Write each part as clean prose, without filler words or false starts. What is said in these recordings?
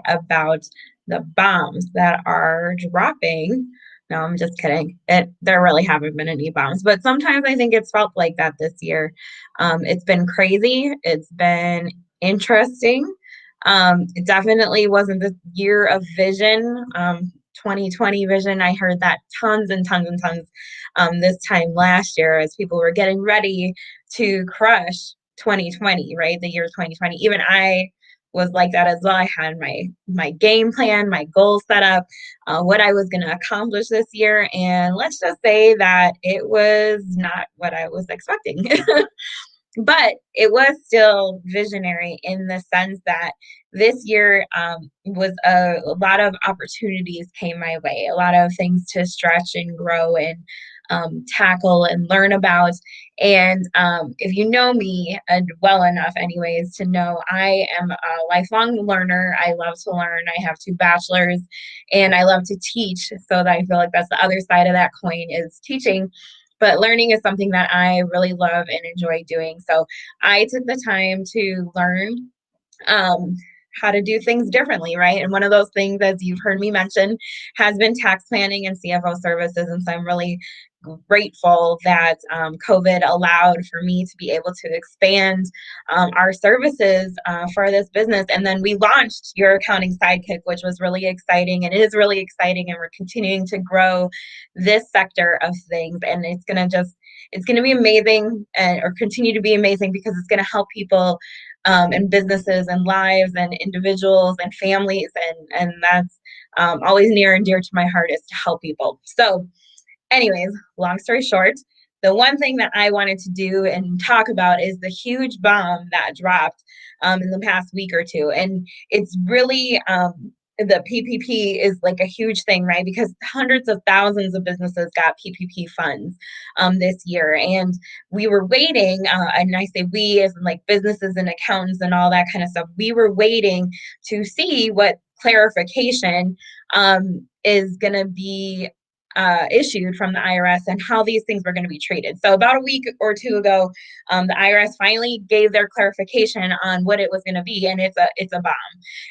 about the bombs that are dropping. No, I'm just kidding. There really haven't been any bombs, but sometimes I think it's felt like that this year. It's been crazy. It's been interesting. It definitely wasn't the year of vision. 2020 vision. I heard that tons and tons and tons this time last year as people were getting ready to crush 2020, right? The year 2020. Even I was like that as well. I had my game plan, my goals set up, what I was going to accomplish this year, and let's just say that it was not what I was expecting. But it was still visionary in the sense that this year was a lot of opportunities came my way, a lot of things to stretch and grow and tackle and learn about. And if you know me well enough, anyways, to know I am a lifelong learner. I love to learn. I have 2 bachelors and I love to teach. So that I feel like that's the other side of that coin is teaching. But learning is something that I really love and enjoy doing. So I took the time to learn um, how to do things differently, right? And one of those things, as you've heard me mention, has been tax planning and CFO services. And so I'm really grateful that COVID allowed for me to be able to expand our services for this business. And then we launched Your Accounting Sidekick, which was really exciting and is really exciting. And we're continuing to grow this sector of things. And it's going to be amazing or continue to be amazing because it's going to help people and businesses and lives and individuals and families. And that's always near and dear to my heart is to help people. So anyways, long story short, the one thing that I wanted to do and talk about is the huge bomb that dropped in the past week or two. And it's really the PPP is like a huge thing, right? Because hundreds of thousands of businesses got PPP funds this year. And we were waiting, and I say we as in like businesses and accountants and all that kind of stuff, we were waiting to see what clarification is going to be issued from the IRS and how these things were going to be treated. So about a week or two ago, the IRS finally gave their clarification on what it was going to be, and it's a bomb.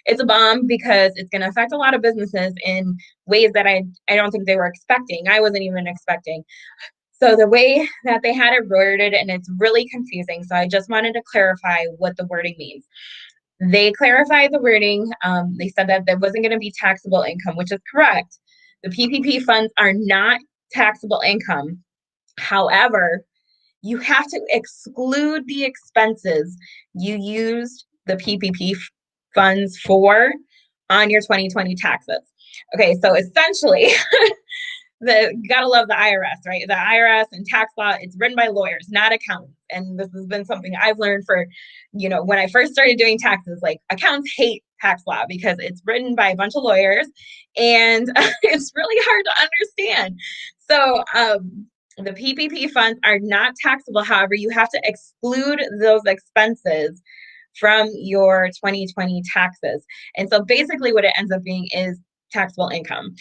It's a bomb because it's going to affect a lot of businesses in ways that I don't think they were expecting. I wasn't even expecting. So the way that they had it worded, and it's really confusing. So I just wanted to clarify what the wording means. They clarified the wording. They said that there wasn't going to be taxable income, which is correct. The PPP funds are not taxable income. However, you have to exclude the expenses you used the PPP funds for on your 2020 taxes. Okay, so essentially, you gotta love the IRS, right? The IRS and tax law, it's written by lawyers, not accountants. And this has been something I've learned for, when I first started doing taxes, like accountants hate tax law because it's written by a bunch of lawyers and it's really hard to understand. So the PPP funds are not taxable. However, you have to exclude those expenses from your 2020 taxes. And so basically what it ends up being is taxable income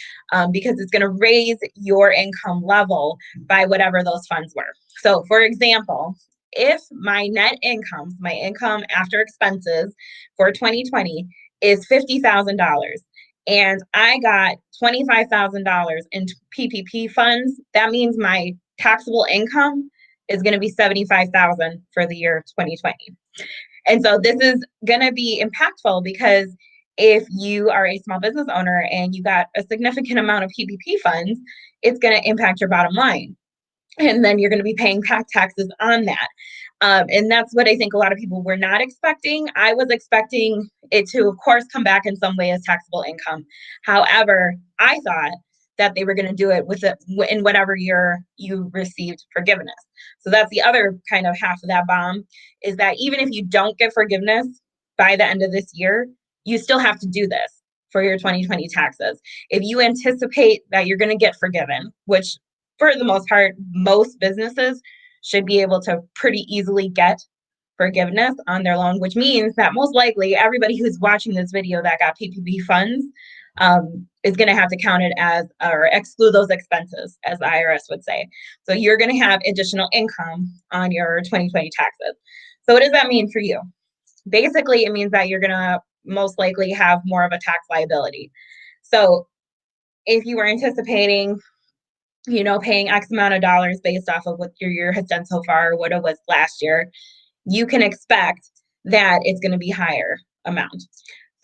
because it's going to raise your income level by whatever those funds were. So for example, if my net income, my income after expenses for 2020 is $50,000 and I got $25,000 in PPP funds, that means my taxable income is going to be $75,000 for the year 2020. And so this is going to be impactful because if you are a small business owner and you got a significant amount of PPP funds, it's going to impact your bottom line. And then you're going to be paying taxes on that. And that's what I think a lot of people were not expecting. I was expecting it to, of course, come back in some way as taxable income. However, I thought that they were going to do it in whatever year you received forgiveness. So that's the other kind of half of that bomb, is that even if you don't get forgiveness by the end of this year, you still have to do this for your 2020 taxes. If you anticipate that you're going to get forgiven, which for the most part, most businesses should be able to pretty easily get forgiveness on their loan, which means that most likely everybody who's watching this video that got PPP funds is going to have to count it as or exclude those expenses, as the IRS would say. So you're going to have additional income on your 2020 taxes. So what does that mean for you? Basically, it means that you're going to most likely have more of a tax liability. So if you were anticipating, paying X amount of dollars based off of what your year has done so far, what it was last year, you can expect that it's going to be higher amount.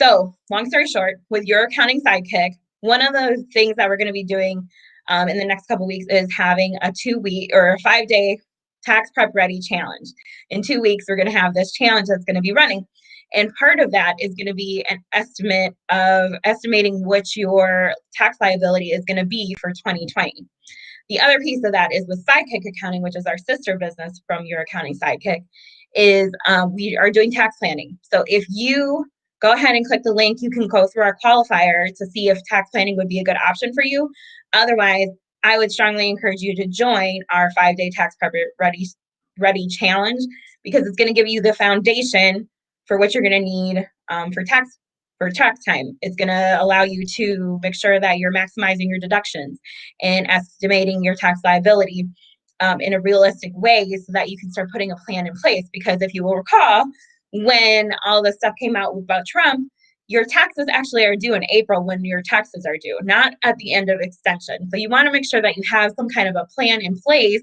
So long story short, with your accounting sidekick, one of the things that we're going to be doing in the next couple of weeks is having a 2-week or a 5-day tax prep ready challenge. In 2 weeks, we're going to have this challenge that's going to be running. And part of that is going to be an estimate of estimating what your tax liability is going to be for 2020. The other piece of that is with Sidekick Accounting, which is our sister business from Your Accounting Sidekick, is we are doing tax planning. So if you go ahead and click the link, you can go through our qualifier to see if tax planning would be a good option for you. Otherwise, I would strongly encourage you to join our 5-day tax prep ready challenge, because it's going to give you the foundation for what you're going to need for tax time. It's going to allow you to make sure that you're maximizing your deductions and estimating your tax liability in a realistic way so that you can start putting a plan in place. Because if you will recall, when all this stuff came out about Trump, your taxes actually are due in April when your taxes are due, not at the end of extension. So you want to make sure that you have some kind of a plan in place,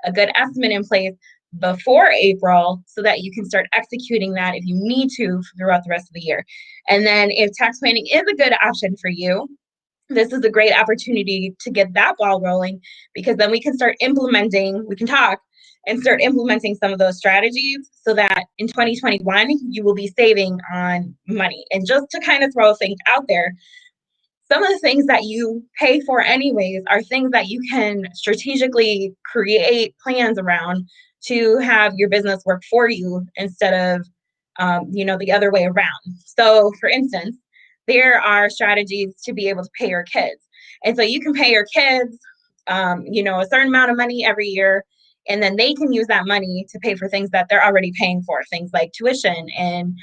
a good estimate in place before April, so that you can start executing that if you need to throughout the rest of the year. And then if tax planning is a good option for you, this is a great opportunity to get that ball rolling, because then we can start implementing, we can talk and start implementing some of those strategies so that in 2021, you will be saving on money. And just to kind of throw things out there, some of the things that you pay for anyways are things that you can strategically create plans around to have your business work for you instead of the other way around. So for instance, there are strategies to be able to pay your kids. And so you can pay your kids a certain amount of money every year, and then they can use that money to pay for things that they're already paying for, things like tuition and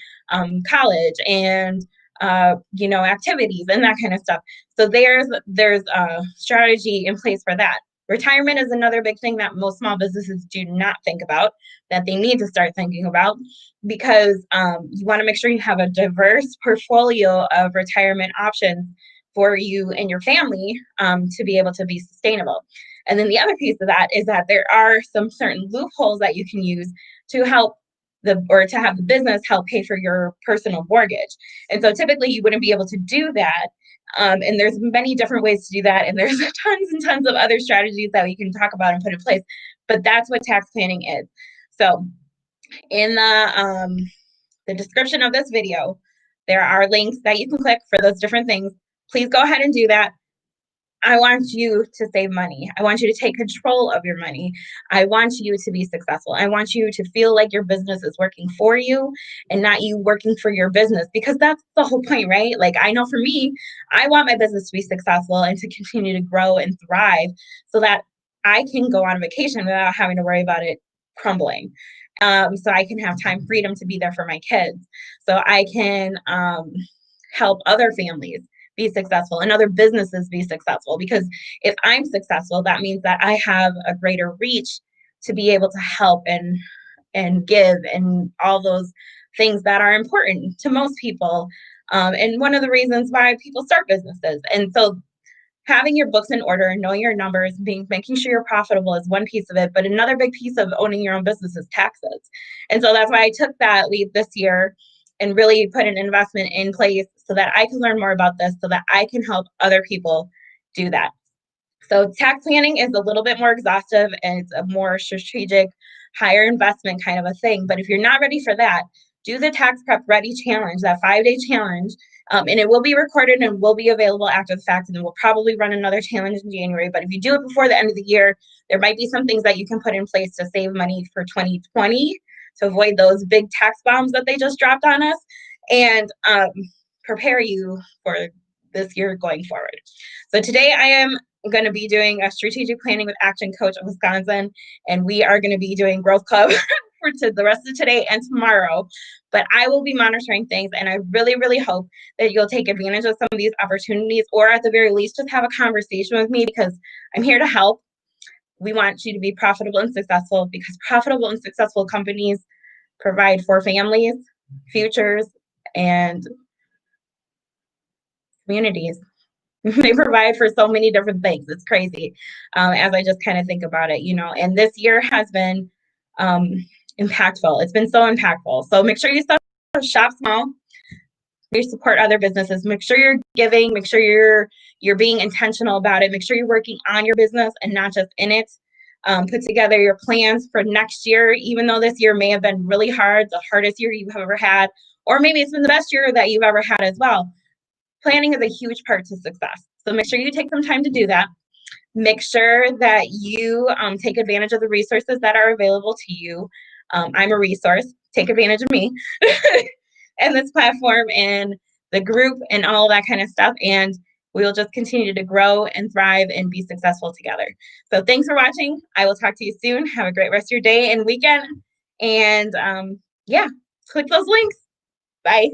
college and activities and that kind of stuff. So there's a strategy in place for that. Retirement is another big thing that most small businesses do not think about, that they need to start thinking about, because you want to make sure you have a diverse portfolio of retirement options for you and your family to be able to be sustainable. And then the other piece of that is that there are some certain loopholes that you can use to help to have the business help pay for your personal mortgage. And so typically you wouldn't be able to do that. And there's many different ways to do that. And there's tons and tons of other strategies that we can talk about and put in place. But that's what tax planning is. So in the description of this video, there are links that you can click for those different things. Please go ahead and do that. I want you to save money. I want you to take control of your money. I want you to be successful. I want you to feel like your business is working for you and not you working for your business, because that's the whole point, right? Like, I know for me, I want my business to be successful and to continue to grow and thrive so that I can go on vacation without having to worry about it crumbling. So I can have time freedom to be there for my kids. So I can help other families be successful and other businesses be successful. Because if I'm successful, that means that I have a greater reach to be able to help and give and all those things that are important to most people. And one of the reasons why people start businesses. And so having your books in order, knowing your numbers, making sure you're profitable is one piece of it. But another big piece of owning your own business is taxes. And so that's why I took that lead this year and really put an investment in place so that I can learn more about this, so that I can help other people do that. So tax planning is a little bit more exhaustive and it's a more strategic, higher investment kind of a thing. But if you're not ready for that, do the Tax Prep Ready Challenge, that 5-day challenge. And it will be recorded and will be available after the fact. And then we'll probably run another challenge in January. But if you do it before the end of the year, there might be some things that you can put in place to save money for 2020, to avoid those big tax bombs that they just dropped on us, and prepare you for this year going forward. So today I am going to be doing a strategic planning with Action Coach of Wisconsin, and we are going to be doing Growth Club for the rest of today and tomorrow. But I will be monitoring things, and I really, really hope that you'll take advantage of some of these opportunities, or at the very least, just have a conversation with me, because I'm here to help. We want you to be profitable and successful, because profitable and successful companies provide for families, futures, and communities. They provide for so many different things. It's crazy, as I just kind of think about it, and this year has been um, impactful. It's been so impactful. So make sure you shop small, you support other businesses, make sure you're giving, make sure you're being intentional about it, make sure you're working on your business and not just in it. Put together your plans for next year, even though this year may have been really hard, the hardest year you've ever had, or maybe it's been the best year that you've ever had as well. Planning is a huge part to success. So make sure you take some time to do that. Make sure that you take advantage of the resources that are available to you. I'm a resource. Take advantage of me and this platform and the group and all that kind of stuff. And we will just continue to grow and thrive and be successful together. So thanks for watching. I will talk to you soon. Have a great rest of your day and weekend. And yeah, click those links. Bye.